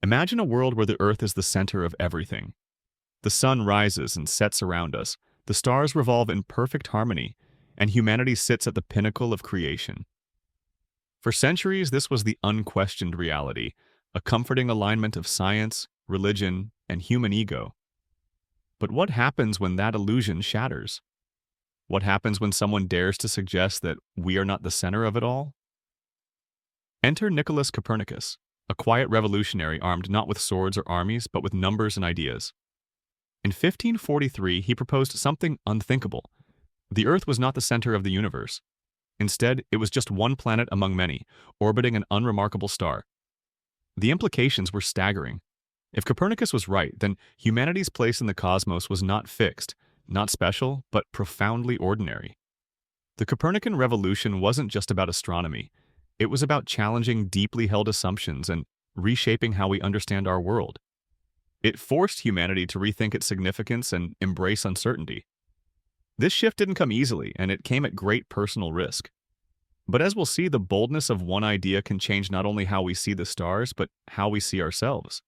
Imagine a world where the Earth is the center of everything. The sun rises and sets around us, the stars revolve in perfect harmony, and humanity sits at the pinnacle of creation. For centuries, this was the unquestioned reality, a comforting alignment of science, religion, and human ego. But what happens when that illusion shatters? What happens when someone dares to suggest that we are not the center of it all? Enter Nicolaus Copernicus, a quiet revolutionary armed not with swords or armies, but with numbers and ideas. In 1543, he proposed something unthinkable. The Earth was not the center of the universe. Instead, it was just one planet among many, orbiting an unremarkable star. The implications were staggering. If Copernicus was right, then humanity's place in the cosmos was not fixed, not special, but profoundly ordinary. The Copernican Revolution wasn't just about astronomy. It was about challenging deeply held assumptions and reshaping how we understand our world. It forced humanity to rethink its significance and embrace uncertainty. This shift didn't come easily, and it came at great personal risk. But as we'll see, the boldness of one idea can change not only how we see the stars, but how we see ourselves.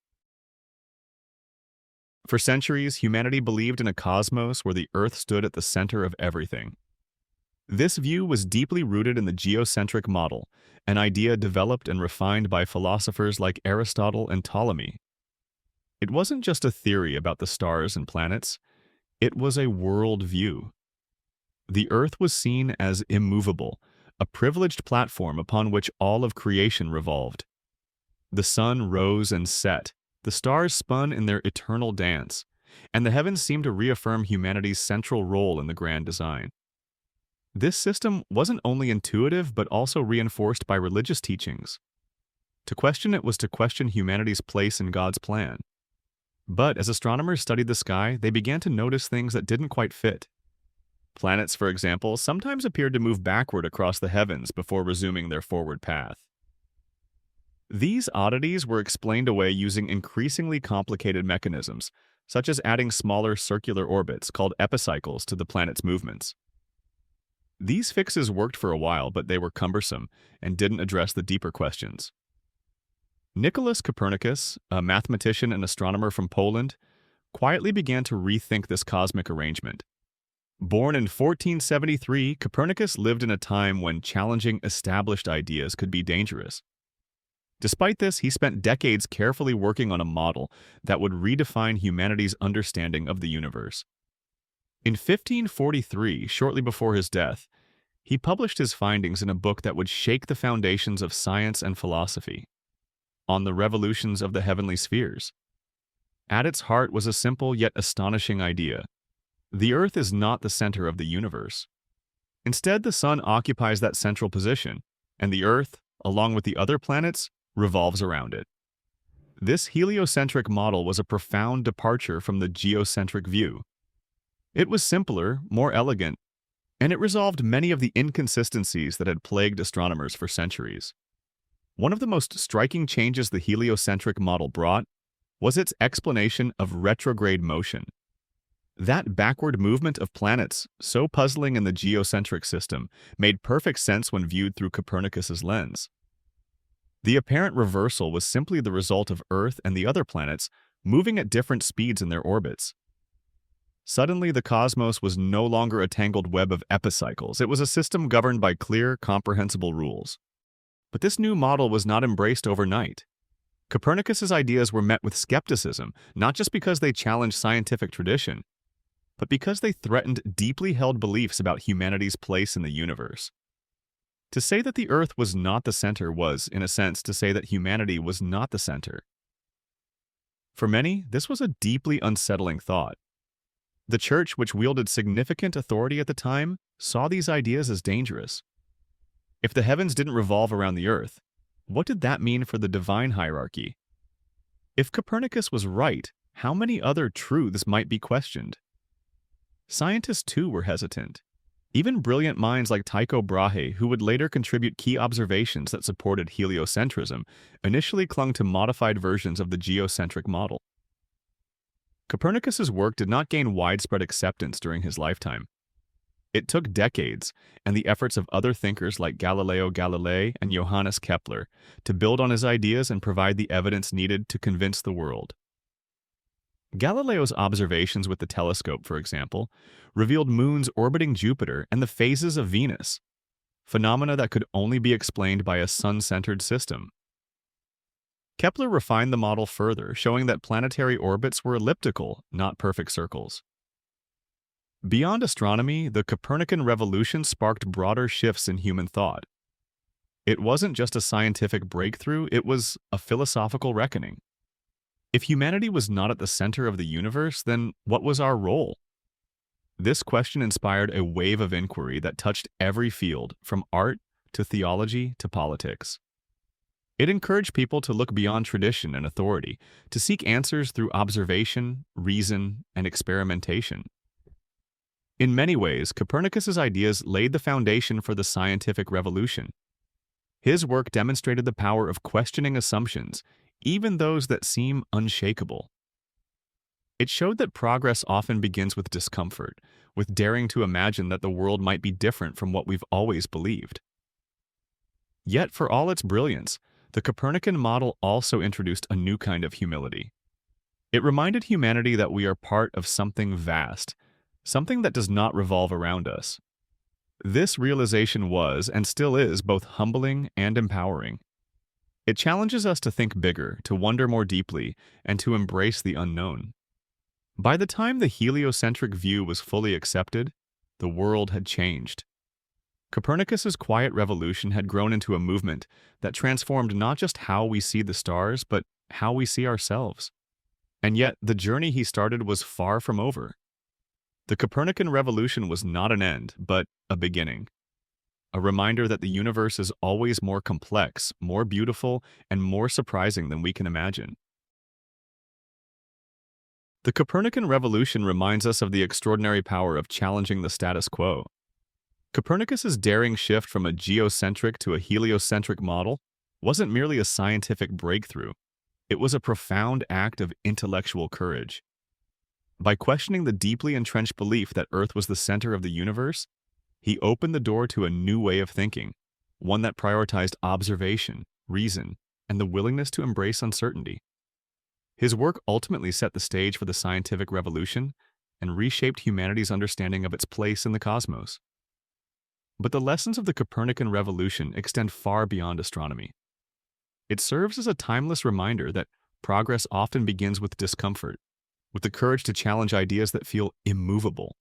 For centuries, humanity believed in a cosmos where the Earth stood at the center of everything. This view was deeply rooted in the geocentric model, an idea developed and refined by philosophers like Aristotle and Ptolemy. It wasn't just a theory about the stars and planets, it was a world view. The Earth was seen as immovable, a privileged platform upon which all of creation revolved. The sun rose and set, the stars spun in their eternal dance, and the heavens seemed to reaffirm humanity's central role in the grand design. This system wasn't only intuitive but also reinforced by religious teachings. To question it was to question humanity's place in God's plan. But as astronomers studied the sky, they began to notice things that didn't quite fit. Planets, for example, sometimes appeared to move backward across the heavens before resuming their forward path. These oddities were explained away using increasingly complicated mechanisms, such as adding smaller circular orbits called epicycles to the planet's movements. These fixes worked for a while, but they were cumbersome and didn't address the deeper questions. Nicolaus Copernicus, a mathematician and astronomer from Poland, quietly began to rethink this cosmic arrangement. Born in 1473, Copernicus lived in a time when challenging established ideas could be dangerous. Despite this, he spent decades carefully working on a model that would redefine humanity's understanding of the universe. In 1543, shortly before his death, he published his findings in a book that would shake the foundations of science and philosophy, On the Revolutions of the Heavenly Spheres. At its heart was a simple yet astonishing idea. The Earth is not the center of the universe. Instead, the sun occupies that central position, and the Earth, along with the other planets, revolves around it. This heliocentric model was a profound departure from the geocentric view. It was simpler, more elegant, and it resolved many of the inconsistencies that had plagued astronomers for centuries. One of the most striking changes the heliocentric model brought was its explanation of retrograde motion. That backward movement of planets, so puzzling in the geocentric system, made perfect sense when viewed through Copernicus's lens. The apparent reversal was simply the result of Earth and the other planets moving at different speeds in their orbits. Suddenly, the cosmos was no longer a tangled web of epicycles. It was a system governed by clear, comprehensible rules. But this new model was not embraced overnight. Copernicus's ideas were met with skepticism, not just because they challenged scientific tradition, but because they threatened deeply held beliefs about humanity's place in the universe. To say that the Earth was not the center was, in a sense, to say that humanity was not the center. For many, this was a deeply unsettling thought. The Church, which wielded significant authority at the time, saw these ideas as dangerous. If the heavens didn't revolve around the Earth, what did that mean for the divine hierarchy? If Copernicus was right, how many other truths might be questioned? Scientists, too, were hesitant. Even brilliant minds like Tycho Brahe, who would later contribute key observations that supported heliocentrism, initially clung to modified versions of the geocentric model. Copernicus's work did not gain widespread acceptance during his lifetime. It took decades and the efforts of other thinkers like Galileo Galilei and Johannes Kepler to build on his ideas and provide the evidence needed to convince the world. Galileo's observations with the telescope, for example, revealed moons orbiting Jupiter and the phases of Venus, phenomena that could only be explained by a sun-centered system. Kepler refined the model further, showing that planetary orbits were elliptical, not perfect circles. Beyond astronomy, the Copernican Revolution sparked broader shifts in human thought. It wasn't just a scientific breakthrough, it was a philosophical reckoning. If humanity was not at the center of the universe, then what was our role? This question inspired a wave of inquiry that touched every field, from art to theology to politics. It encouraged people to look beyond tradition and authority, to seek answers through observation, reason, and experimentation. In many ways, Copernicus's ideas laid the foundation for the scientific revolution. His work demonstrated the power of questioning assumptions, even those that seem unshakable. It showed that progress often begins with discomfort, with daring to imagine that the world might be different from what we've always believed. Yet, for all its brilliance, the Copernican model also introduced a new kind of humility. It reminded humanity that we are part of something vast, something that does not revolve around us. This realization was, and still is, both humbling and empowering. It challenges us to think bigger, to wonder more deeply, and to embrace the unknown. By the time the heliocentric view was fully accepted, the world had changed. Copernicus's quiet revolution had grown into a movement that transformed not just how we see the stars, but how we see ourselves. And yet, the journey he started was far from over. The Copernican Revolution was not an end, but a beginning. A reminder that the universe is always more complex, more beautiful, and more surprising than we can imagine. The Copernican Revolution reminds us of the extraordinary power of challenging the status quo. Copernicus's daring shift from a geocentric to a heliocentric model wasn't merely a scientific breakthrough, it was a profound act of intellectual courage. By questioning the deeply entrenched belief that Earth was the center of the universe, he opened the door to a new way of thinking, one that prioritized observation, reason, and the willingness to embrace uncertainty. His work ultimately set the stage for the scientific revolution and reshaped humanity's understanding of its place in the cosmos. But the lessons of the Copernican Revolution extend far beyond astronomy. It serves as a timeless reminder that progress often begins with discomfort, with the courage to challenge ideas that feel immovable.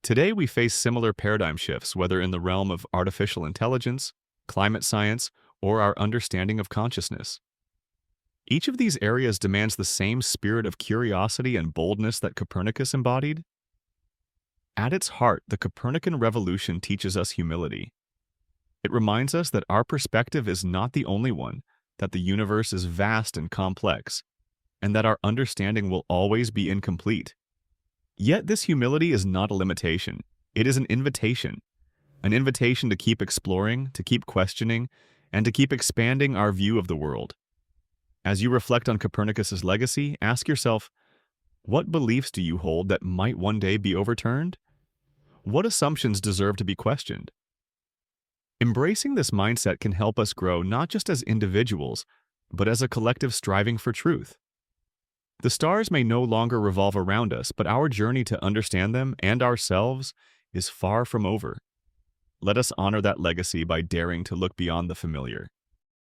Today, we face similar paradigm shifts, whether in the realm of artificial intelligence, climate science, or our understanding of consciousness. Each of these areas demands the same spirit of curiosity and boldness that Copernicus embodied. At its heart, the Copernican Revolution teaches us humility. It reminds us that our perspective is not the only one, that the universe is vast and complex, and that our understanding will always be incomplete. Yet this humility is not a limitation. It is an invitation to keep exploring, to keep questioning, and to keep expanding our view of the world. As you reflect on Copernicus's legacy, ask yourself, what beliefs do you hold that might one day be overturned? What assumptions deserve to be questioned? Embracing this mindset can help us grow not just as individuals, but as a collective striving for truth. The stars may no longer revolve around us, but our journey to understand them and ourselves is far from over. Let us honor that legacy by daring to look beyond the familiar,